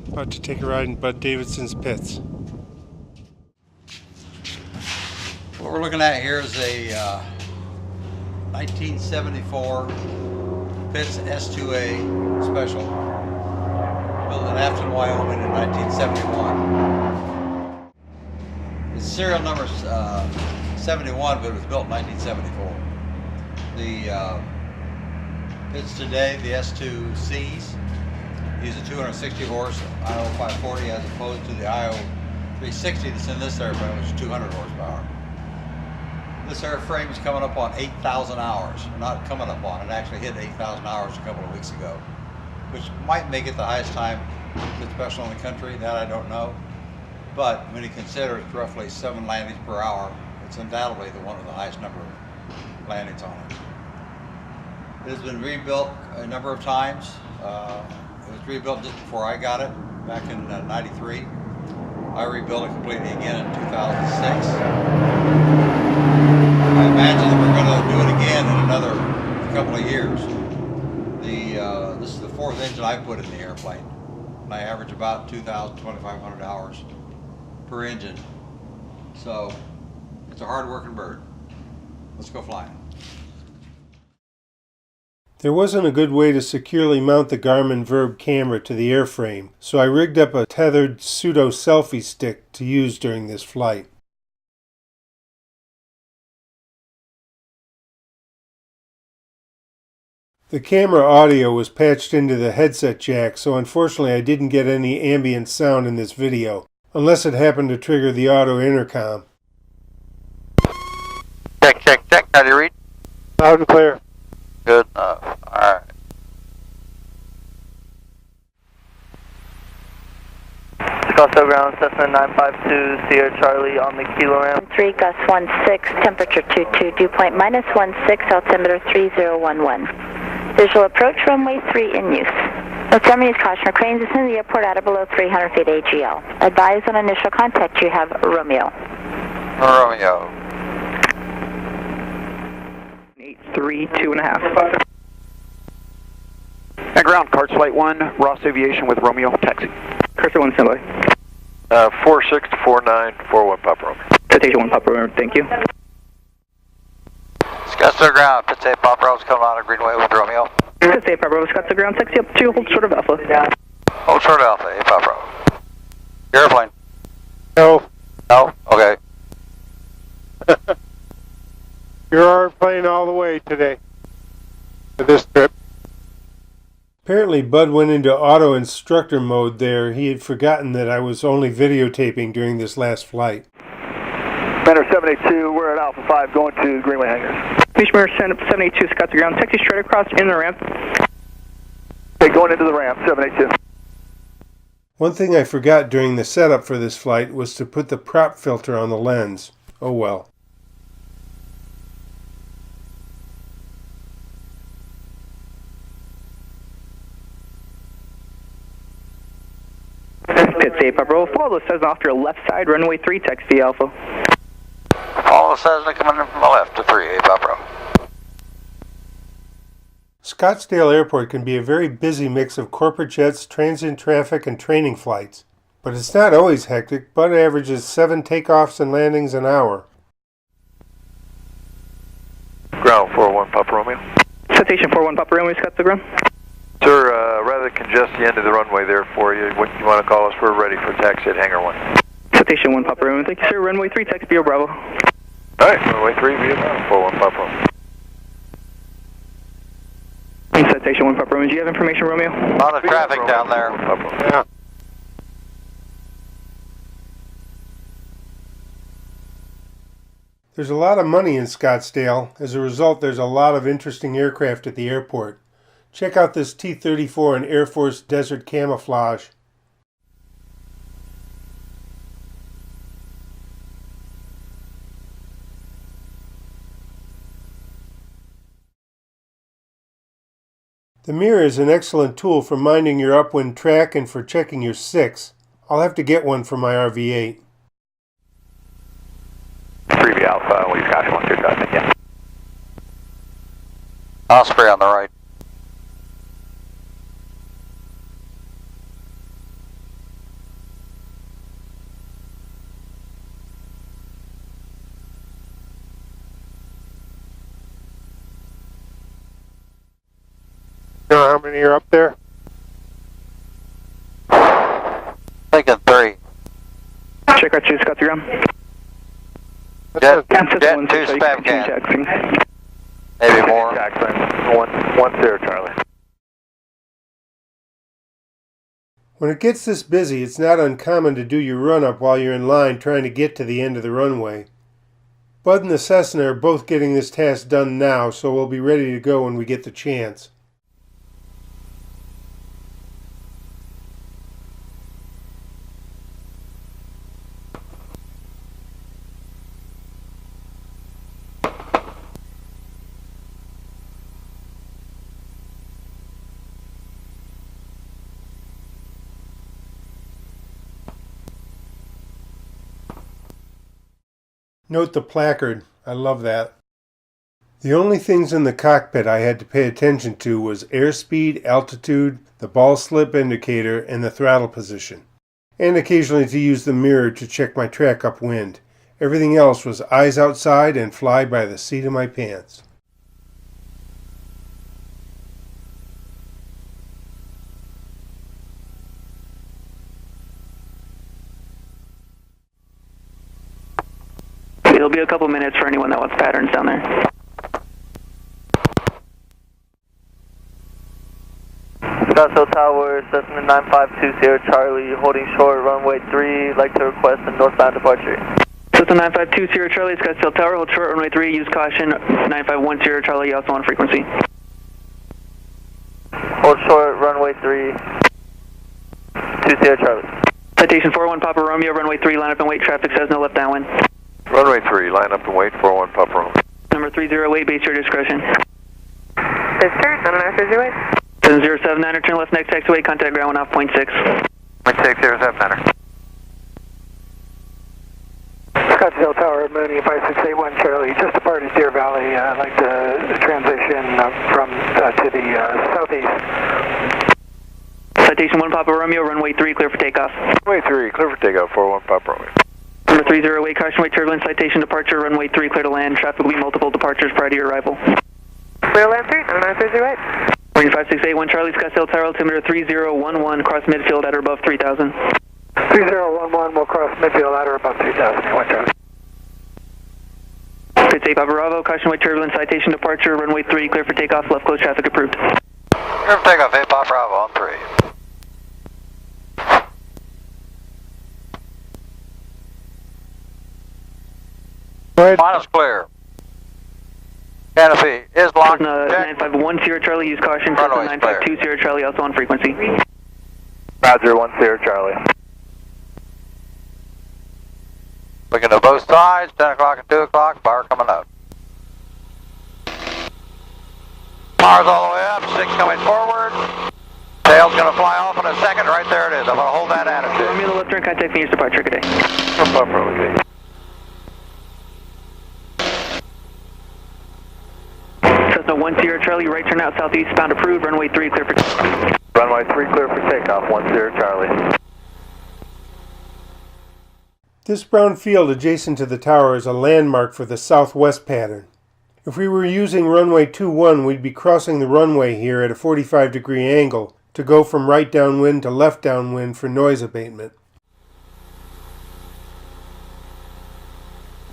About to take a ride in Bud Davidson's pits. What we're looking at here is a 1974 Pitts S2A Special, built in Afton, Wyoming in 1971. Its serial number is 71, but it was built in 1974. The Pitts today, the S2Cs, use a 260 horse IO 540 as opposed to the IO 360 that's in this airplane, which is 200 horsepower. This airframe is coming up on 8,000 hours. Not coming up on, it actually hit 8,000 hours a couple of weeks ago, which might make it the highest time Pitts Special in the country. That I don't know. But when you consider it's roughly 7 landings per hour, it's undoubtedly one of the highest number of landings on it. It has been rebuilt a number of times. It was rebuilt just before I got it, back in '93. I rebuilt it completely again in 2006. I imagine that we're going to do it again in another couple of years. This is the 4th engine I've put in the airplane, and I average about 2,000, 2,500 hours per engine. So it's a hard-working bird. Let's go flying. There wasn't a good way to securely mount the Garmin Verb camera to the airframe, so I rigged up a tethered pseudo-selfie stick to use during this flight. The camera audio was patched into the headset jack, so unfortunately I didn't get any ambient sound in this video, unless it happened to trigger the auto intercom. Check. How do you read? Loud and clear. Good enough. Alright. Chicago ground, Cessna 952, Sierra Charlie on the kilo ramp. 3, Gus 16, temperature 22, dew point -16, altimeter 3011. Visual approach, runway 3 in use. Affirming use caution for cranes in the airport at or below 300 feet AGL. Advise on initial contact you have Romeo. Romeo. 832.5. At ground, Carts Flight 1, Ross Aviation with Romeo, taxi. Cursor 1 standby. 46 to 4941 Papa Romeo. Citation 1 Papa Romeo, thank you. Scottsdale ground, Pitts 8 Papa Romeo's coming on a Greenway with Romeo. Pitts 8 Papa Romeo, Scottsdale ground, taxi up to hold short of Alpha. Hold short Alpha, 8 Papa Romeo. Your airplane? No. No? Okay. You're playing all the way today for this trip. Apparently Bud went into auto instructor mode there. He had forgotten that I was only videotaping during this last flight. Commander 782, we're at Alpha 5 going to Greenway hangars. Commander 782, Scottsdale ground, taxi straight across in the ramp. Okay, going into the ramp, 782. One thing I forgot during the setup for this flight was to put the prop filter on the lens. Oh well. Pitts 8 Papa Romeo, follow the Cessna off to your left side, runway 3, taxi Alpha. Follow the Cessna coming in from the left to 3, 8 Papa Romeo. Scottsdale Airport can be a very busy mix of corporate jets, transient traffic, and training flights. But it's not always hectic. Bud averages 7 takeoffs and landings an hour. Ground 41 Papa Romeo. Citation 41 Papa Romeo, Scottsdale ground. Sir, rather congest the end of the runway there for you. When you want to call us, we're ready for taxi at Hangar 1. Citation 1 Papa Romeo, thank you sir, runway 3, taxi Bio Bravo. Alright, runway 3, Vietnam, 41 Papa Romeo. Citation 1 Papa Romeo, do you have information, Romeo? A lot of traffic down there. Yeah. There's a lot of money in Scottsdale. As a result, there's a lot of interesting aircraft at the airport. Check out this T-34 in Air Force Desert Camouflage. The mirror is an excellent tool for minding your upwind track and for checking your 6. I'll have to get one for my RV-8. 3B Alpha, we've got one good guy, yeah. Osprey on the right. You know how many are up there? Thinking 3. Check right 2, Scott 3 ground. Jet 2 1 spam can. Jackson. Maybe more. Jackson, 1-0 Charlie. When it gets this busy, it's not uncommon to do your run-up while you're in line trying to get to the end of the runway. Bud and the Cessna are both getting this task done now, so we'll be ready to go when we get the chance. Note the placard. I love that. The only things in the cockpit I had to pay attention to was airspeed, altitude, the ball slip indicator, and the throttle position. And occasionally to use the mirror to check my track upwind. Everything else was eyes outside and fly by the seat of my pants. It'll be a couple minutes for anyone that wants patterns down there. Scottsdale Tower, Cessna 9520 Charlie, holding short, runway 3, like to request a northbound departure. Cessna 9520 Charlie, Scottsdale Tower, hold short, runway 3, use caution, 9510 Charlie, also on frequency. Hold short, runway 3, 20 Charlie. Citation 41 Papa Romeo, runway 3, line up and wait, traffic says no left downwind. Runway 3, line up and wait, 41 Papa Romeo. Number 308, base your discretion. Yes, sir, 79308. 7079, turn left next taxiway, contact ground 1 off, 0.6. 0.6079. Scottsdale Tower, Mooney 5681 Charlie, just departed Deer Valley. I'd like to transition to the southeast. Citation 1 Papa Romeo, runway 3, clear for takeoff. Runway 3, clear for takeoff, 41 Papa Romeo. Number 308, caution weight turbulence, citation departure, runway 3, clear to land. Traffic will be multiple departures prior to your arrival. Clear to land 3, 79308. Marine 5681 Charlie, Scottsdale Tower, altimeter 3011, cross midfield at or above 3000. 3011 will cross midfield at or above 3000. Charlie. Pitch 8 Papa Bravo, caution weight turbulence, citation departure, runway 3, clear for takeoff, left close traffic approved. Clear for takeoff, 8 Papa Bravo on 3. Minus clear. Canopy is locked. 9510 Charlie, use caution. Cessna 9520 Charlie, also on frequency. Roger, 10 Charlie. Looking to both sides, 10 o'clock and 2 o'clock, bar coming up. Bars all the way up, 6 coming forward. Tail's going to fly off in a second, right there it is. I'm going to hold that attitude. Romeo the left turn, contact Phoenix departure, good day. Cessna 10 Charlie, right turn out southeast, bound approved, runway 3 clear for takeoff. Runway 3 clear for takeoff, 10 Charlie. This brown field adjacent to the tower is a landmark for the southwest pattern. If we were using runway 21, we'd be crossing the runway here at a 45-degree angle to go from right downwind to left downwind for noise abatement.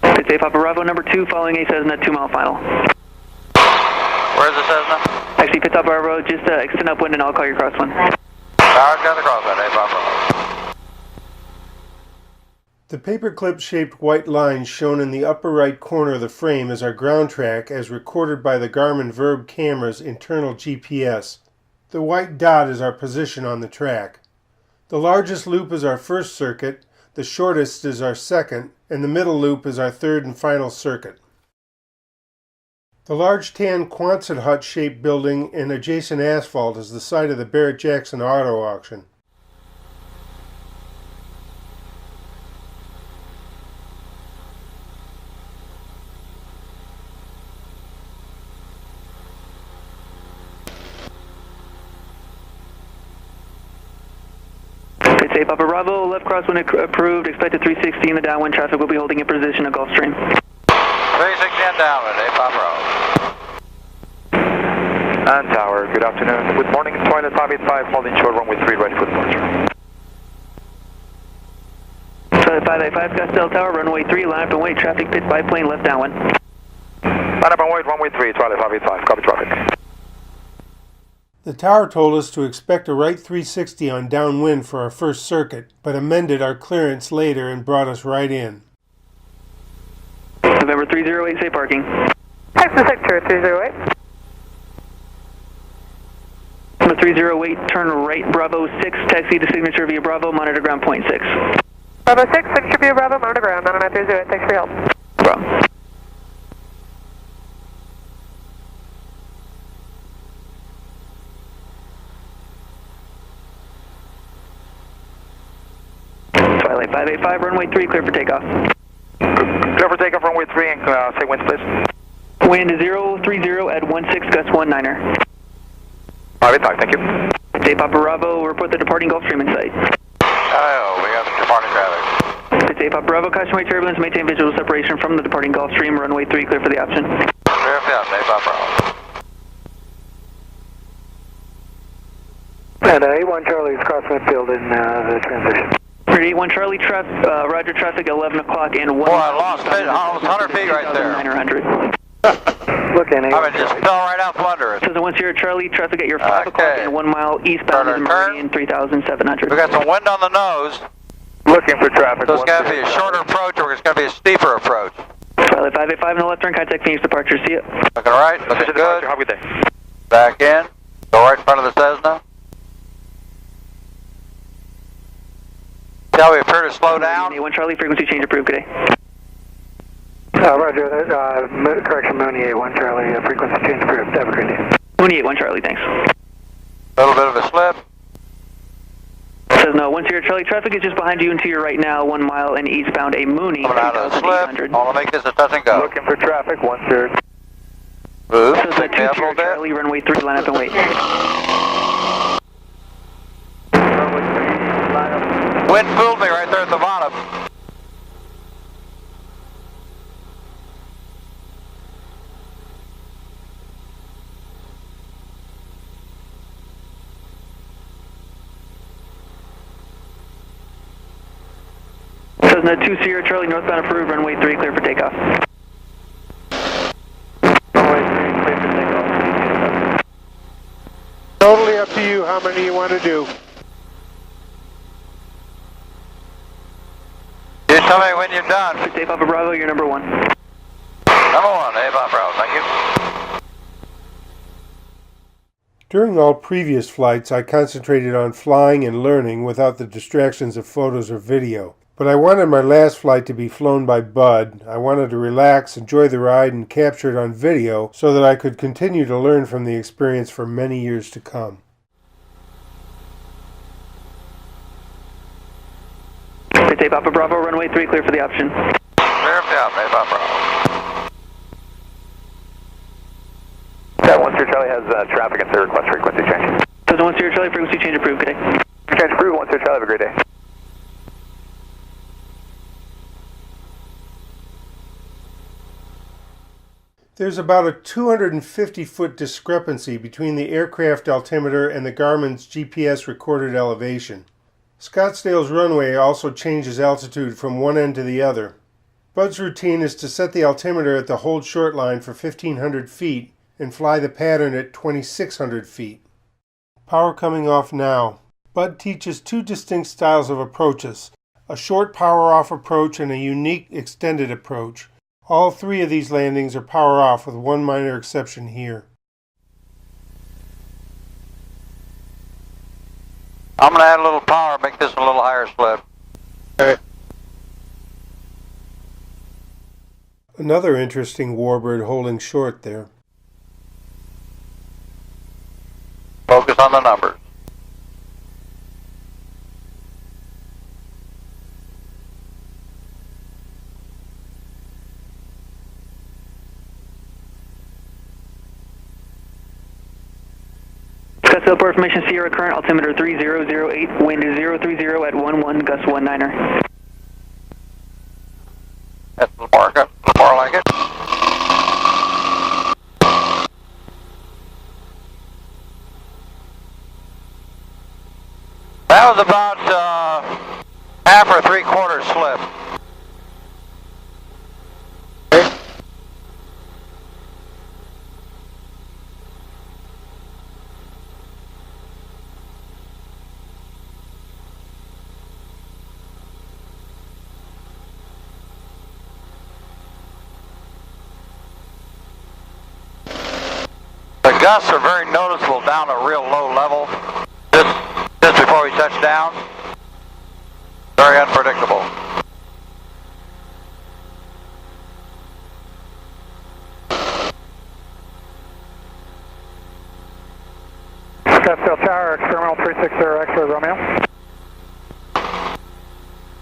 It's A Papa Bravo number 2, following a Cessna 2-mile final. Where's the Cessna? Actually, Pits Up Bravo, just extend upwind and I'll call your crosswind. Tower's got the crosswind, A Papa Bravo. The paperclip-shaped white line shown in the upper right corner of the frame is our ground track as recorded by the Garmin Verb camera's internal GPS. The white dot is our position on the track. The largest loop is our first circuit, the shortest is our second, and the middle loop is our third and final circuit. The large tan Quonset hut-shaped building and adjacent asphalt is the site of the Barrett-Jackson Auto Auction. It's A Papa Bravo, left crosswind approved, expected 360 in the downwind, traffic will be holding in position at Gulfstream. 360 and downwind, A Papa Bravo. And tower, good afternoon. Good morning, Twilight 585, holding short runway 3, ready for departure. Twilight 585, Scottsdale Tower, runway 3, line up and wait, traffic pit biplane left downwind. Line up and wait, runway 3, Twilight 585, copy traffic. The tower told us to expect a right 360 on downwind for our first circuit, but amended our clearance later and brought us right in. November 308, safe parking. Taxi sector 308. Number 308, turn right, Bravo 6, taxi to signature via Bravo, monitor ground point 6. Bravo 6, signature via Bravo, monitor ground, 99308, thanks for your help. Bravo. Twilight 585, runway 3, clear for takeoff. Clear for takeoff, runway 3, and say winds, please. Wind 030 at 16, gust 19er. 585, thank you. Day Papa Bravo, report the departing Gulfstream in sight. Oh, we got the departing traffic. Day Papa Bravo, cautionary turbulence, maintain visual separation from the departing Gulfstream, runway 3, clear for the option. Clear for the option, Day Papa Bravo. And 81 Charlie is cross midfield in the transition. 81 Charlie, roger traffic 11 o'clock and 1. Boy, I lost almost 100 feet right there. 900. Looking, I mean, just fell right out from under it. So the 10 Charlie, traffic at your 5 o'clock and 1 mile eastbound Turn, is turn. Meridian 3700. We got some wind on the nose, Looking for traffic. so it's got to be a shorter approach or it's got to be a steeper approach. Twilight 585 in the left turn, contact Phoenix departure, see you. Looking right, looking good. Have a good day. Back in, go right in front of the Cessna. Now we appear to slow down. 81 Charlie, frequency change approved, good day. Roger, correction, Mooney 81 Charlie, frequency change approved. Have a great day. Mooney 81 Charlie, thanks. A little bit of a slip. Says no, 10 Charlie, traffic is just behind you and to your right now, 1 mile and eastbound a Mooney. Coming out of the slip. I want to make this a touch and go. Looking for traffic, 10. Move. Says Take me up a little bit. Charlie, runway 3, line up and wait. Wind fooled me right there at the bottom. Cessna 2 Sierra Charlie, northbound approved, runway 3, clear for takeoff. Runway 3, clear for takeoff. Totally up to you how many you want to do. Just tell me when you're done. Day Papa Bravo, you're number 1. Number 1, Dave Bravo, thank you. During all previous flights, I concentrated on flying and learning without the distractions of photos or video. But I wanted my last flight to be flown by Bud. I wanted to relax, enjoy the ride, and capture it on video so that I could continue to learn from the experience for many years to come. Day Papa Bravo, runway 3, clear for the option. Clear for the option, Dave Bravo. That 10 Charlie has traffic and 3rd request frequency change. So the 10 Charlie, frequency change approved, good day. Change approved, 10 Charlie, have a great day. There's about a 250-foot discrepancy between the aircraft altimeter and the Garmin's GPS recorded elevation. Scottsdale's runway also changes altitude from one end to the other. Bud's routine is to set the altimeter at the hold short line for 1,500 feet and fly the pattern at 2,600 feet. Power coming off now. Bud teaches 2 distinct styles of approaches, a short power off approach and a unique extended approach. All 3 of these landings are power off with one minor exception here. I'm going to add a little power, make this a little higher slip. Okay. Another interesting warbird holding short there. Focus on the numbers. Scottsdale Port Formation Sierra, current altimeter 3008, wind 030 at 11, gust 19er. That's a little more like it. about half or 3/4 slip. The gusts are very noticeable down at real low level, just before we touch down. Very unpredictable. Scottsdale Tower, Terminal 360 X-ray Romeo.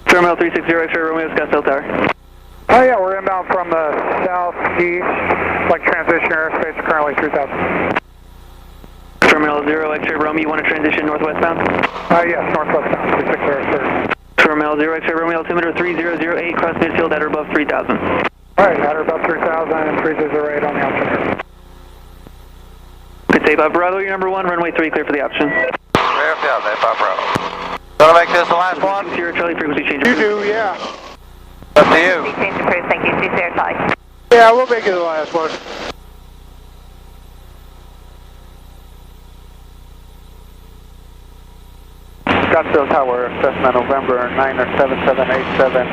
Terminal 360 X-ray Romeo, Scottsdale Tower. Oh yeah, we're inbound from the southeast, like transition airspace, currently 3000. Terminal 0 X-ray Romeo, you want to transition northwestbound? Yes, northwestbound, 360 X-ray. Terminal 0 X-ray Romeo, altimeter 3008, cross midfield at or above 3000. Alright, at or above 3000 and 3008 on the altimeter. Good day, Bob Bravo, you're number 1, runway 3, clear for the option. Clear for the option, Bob Bravo. Gonna make this the last one? Sierra Charlie, frequency change You approved. do, yeah. Up to you. Change approved, thank you. Sierra Charlie. Yeah, we'll make it the last one. Scottsdale Tower, Cessna November 97787,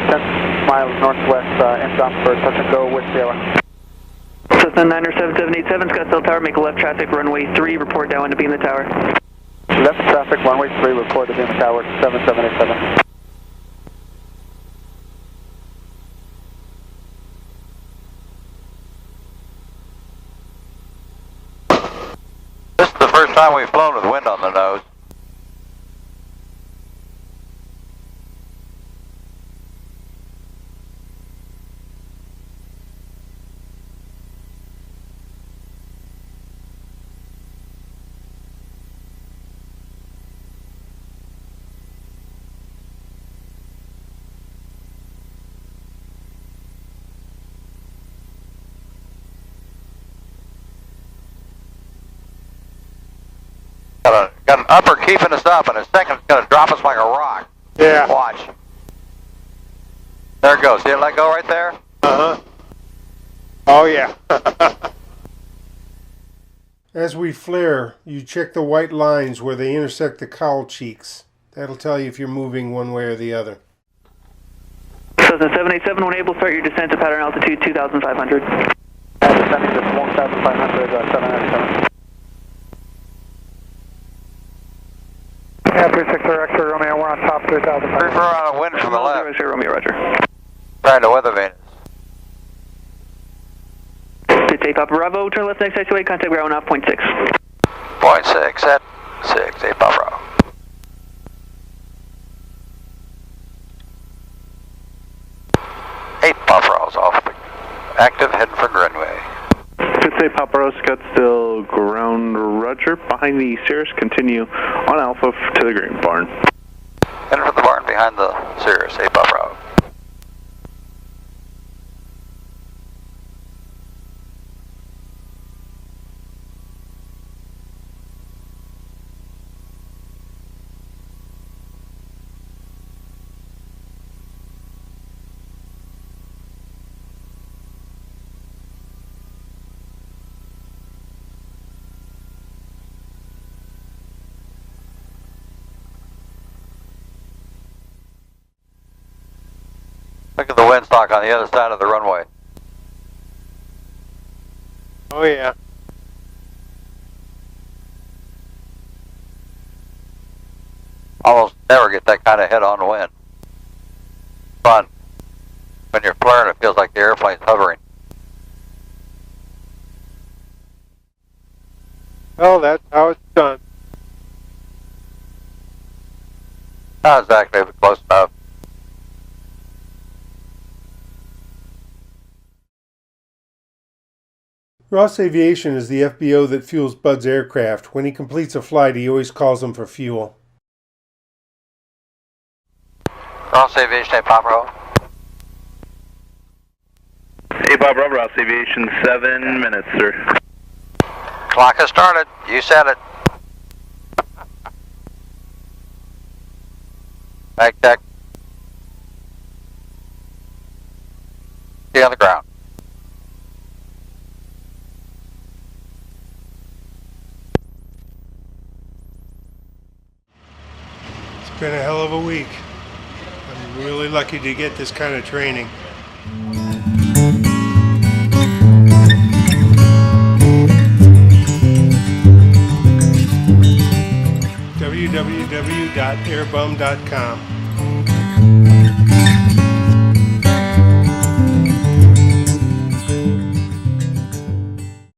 10 miles northwest, inbound for touch and go with Sierra. Cessna 97787, Scottsdale Tower, make a left traffic, runway 3, report down to be in the tower. Left traffic, runway 3, report to be in the tower, 7787. This is the first time we've flown with wind on the nose. Got an upper keeping us up, and a second's going to drop us like a rock. Yeah. Watch. There it goes. See it let go right there? Uh-huh. Oh, yeah. As we flare, you check the white lines where they intersect the cowl cheeks. That'll tell you if you're moving one way or the other. Cessna 787, when able, start your descent to pattern altitude 2,500. Descending to 1,500, 797. Yeah, 360 X-ray Romeo, we're on top 3000. Refer out of wind from the left. X-ray Romeo, roger. Trying to weather vane us. Good day, Papa Bravo, turn left next taxiway, contact ground off, 0.6. 0.6 at 6, 8 Papa Bravo. Bravo's off. Active, heading for Greenway. Good day, Papa Scottsdale ground, roger. Behind the Cirrus, continue on Alpha to the Green Barn. Heading for the barn behind the Cirrus, 8 Bravo. Look at the windsock on the other side of the runway. Oh, yeah. Almost never get that kind of head-on wind. Fun. When you're flaring, it feels like the airplane's hovering. Well, that's how it's done. Not exactly, but close enough. Ross Aviation is the FBO that fuels Bud's aircraft. When he completes a flight, he always calls them for fuel. Ross Aviation, 8 Bravo. 8 Bravo, Ross Aviation, 7 minutes, sir. Clock has started. You said it. Back check. Stay on the ground. It's been a hell of a week. I'm really lucky to get this kind of training. www.airbum.com